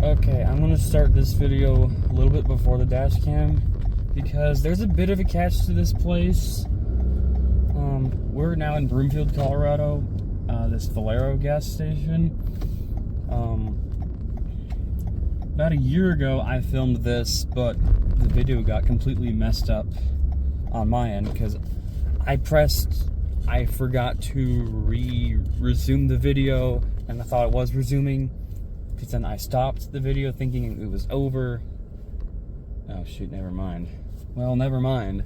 Okay, I'm gonna start this video a little bit before the dash cam because there's a bit of a catch to this place. We're now in Broomfield, Colorado, this Valero gas station. About a year ago I filmed this, but the video got completely messed up on my end because I forgot to resume the video, and I thought it was resuming. Because then I stopped the video thinking it was over. Oh shoot, never mind. Well, never mind.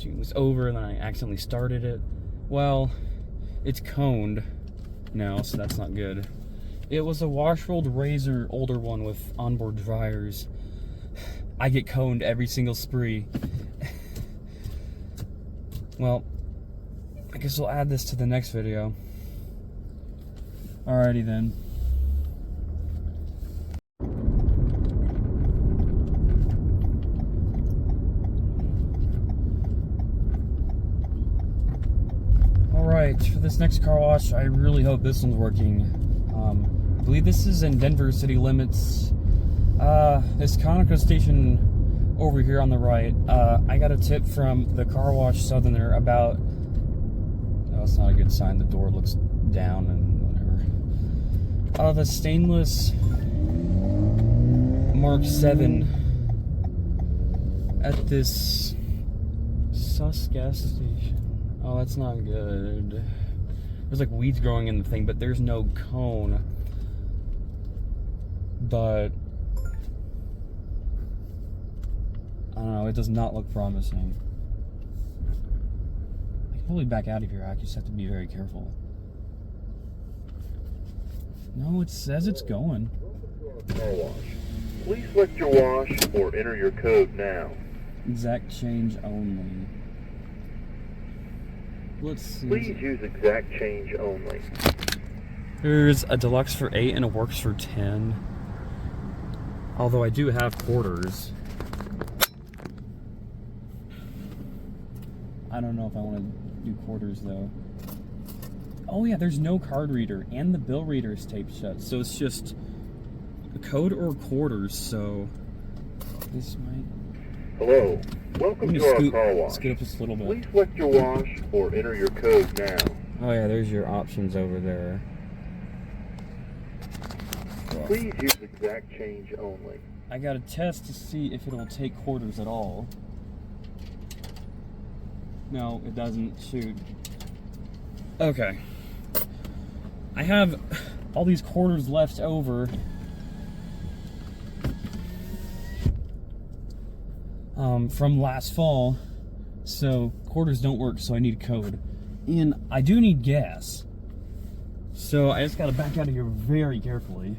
It was over and then I accidentally started it. Well, it's coned now, so that's not good. It was a wash-rolled razor, older one with onboard dryers. I get coned every single spree. Well, I guess we'll add this to the next video. Alrighty then. Alright, for this next car wash, I really hope this one's working. I believe this is in Denver city limits. This Conoco station over here on the right. I got a tip from the car wash southerner about... Oh, it's not a good sign. The door looks down and the stainless Mark VII at this sus gas station. Oh, that's not good. There's like weeds growing in the thing, but there's no cone. But I don't know, it does not look promising. I can probably back out of here. I just have to be very careful. No, it says it's going. Car wash. Please select your wash or enter your code now. Exact change only. Let's see. Please use exact change only. There's a deluxe for 8 and a works for 10. Although I do have quarters. I don't know if I want to do quarters though. Oh yeah, there's no card reader, and the bill reader is taped shut, so it's just a code or quarters, so this might... Hello, welcome to our car wash. Scoot up just a little bit. Please select your wash or enter your code now. Oh yeah, there's your options over there. Please use exact change only. I got to test to see if it'll take quarters at all. No, it doesn't. Shoot. Okay. I have all these quarters left over. From last fall. So quarters don't work, so I need a code. And I do need gas. So I just gotta back out of here very carefully.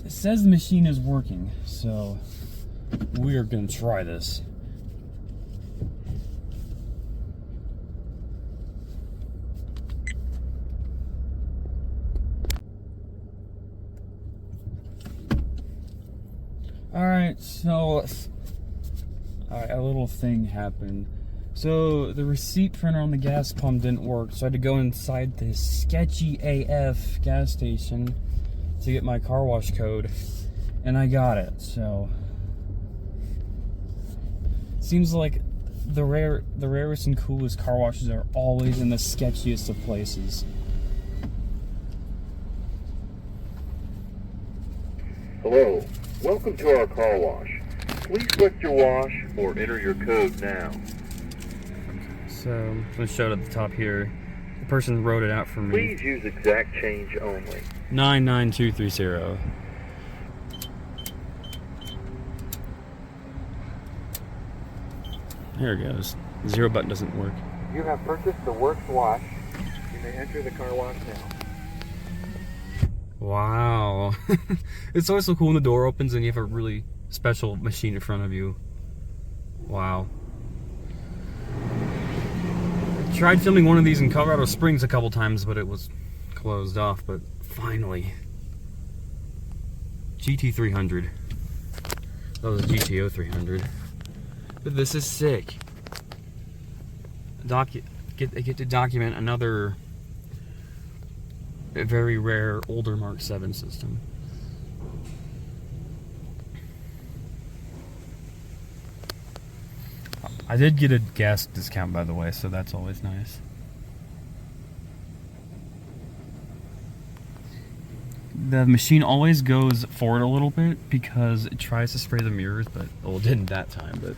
It says the machine is working, so we are going to try this. Alright, so a little thing happened. So the receipt printer on the gas pump didn't work, so I had to go inside this sketchy AF gas station to get my car wash code, and I got it. So seems like the rarest and coolest car washes are always in the sketchiest of places. Hello, welcome to our car wash. Please select your wash or enter your code now. So I'm going to show it at the top here. The person wrote it out for me. Please use exact change only. 99230. There it goes. The 0 button doesn't work. You have purchased the Works Wash. You may enter the car wash now. Wow. It's always so cool when the door opens and you have a really special machine in front of you. Wow. Tried filming one of these in Colorado Springs a couple times, but it was closed off. But finally, GT-300. That was a GT-300. But this is sick. I get to document another very rare older Mark VII system. I did get a gas discount, by the way, so that's always nice. The machine always goes forward a little bit because it tries to spray the mirrors, but well, it didn't that time, but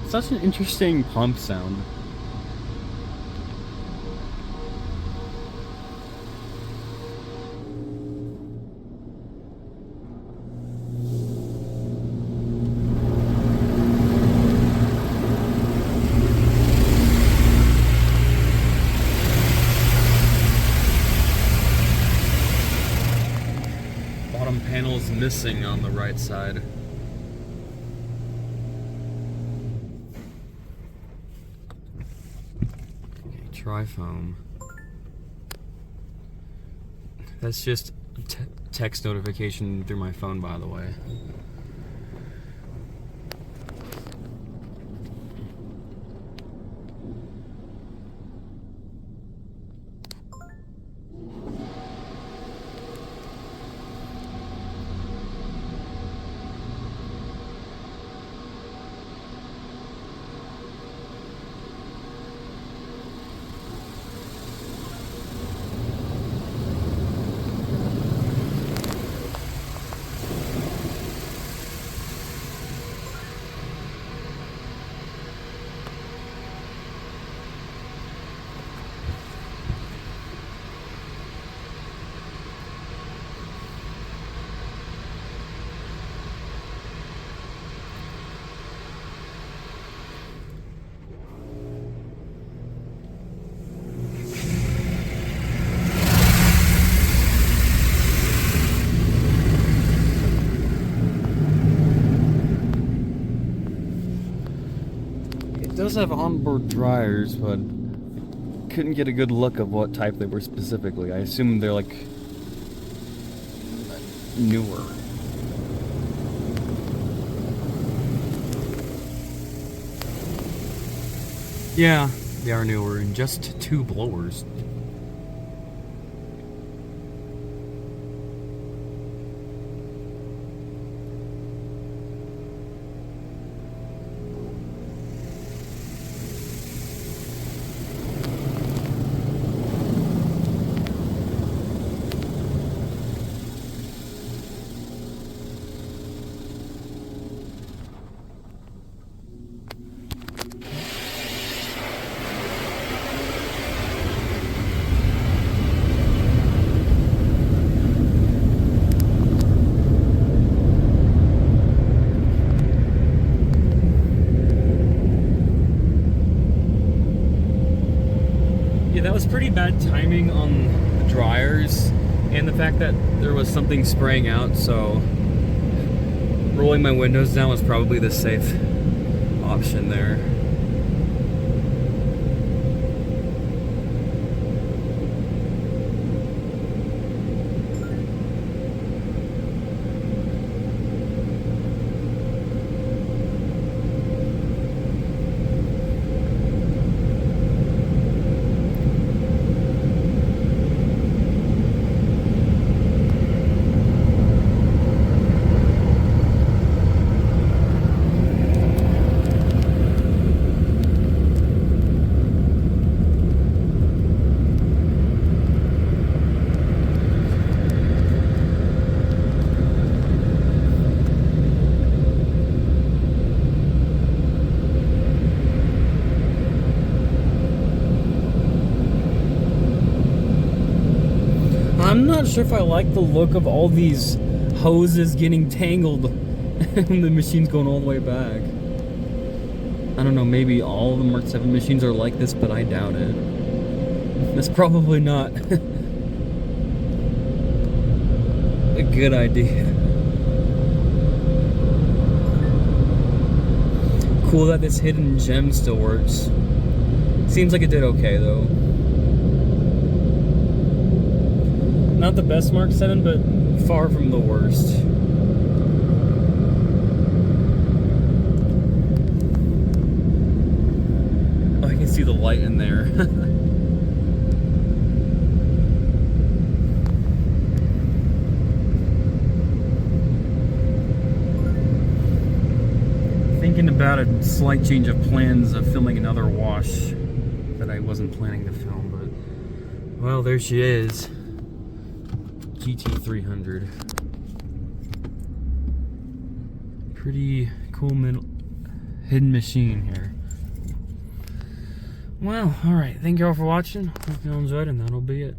such an interesting pump sound. Bottom panel is missing on the right side. Tri-foam. That's just text notification through my phone, by the way. It does have onboard dryers, but couldn't get a good look of what type they were specifically. I assume they're like newer. Yeah, they are newer and just 2 blowers. That was pretty bad timing on the dryers and the fact that there was something spraying out, so rolling my windows down was probably the safe option there. I'm not sure if I like the look of all these hoses getting tangled and the machine's going all the way back. I don't know, maybe all the Mark VII machines are like this, but I doubt it. That's probably not a good idea. Cool that this hidden gem still works. Seems like it did okay though. Not the best Mark VII, but far from the worst. Oh, I can see the light in there. Thinking about a slight change of plans of filming another wash that I wasn't planning to film, but well, there she is. GT-300. Pretty cool hidden machine here. Well, alright, thank you all for watching. Hope you all enjoyed, and that'll be it.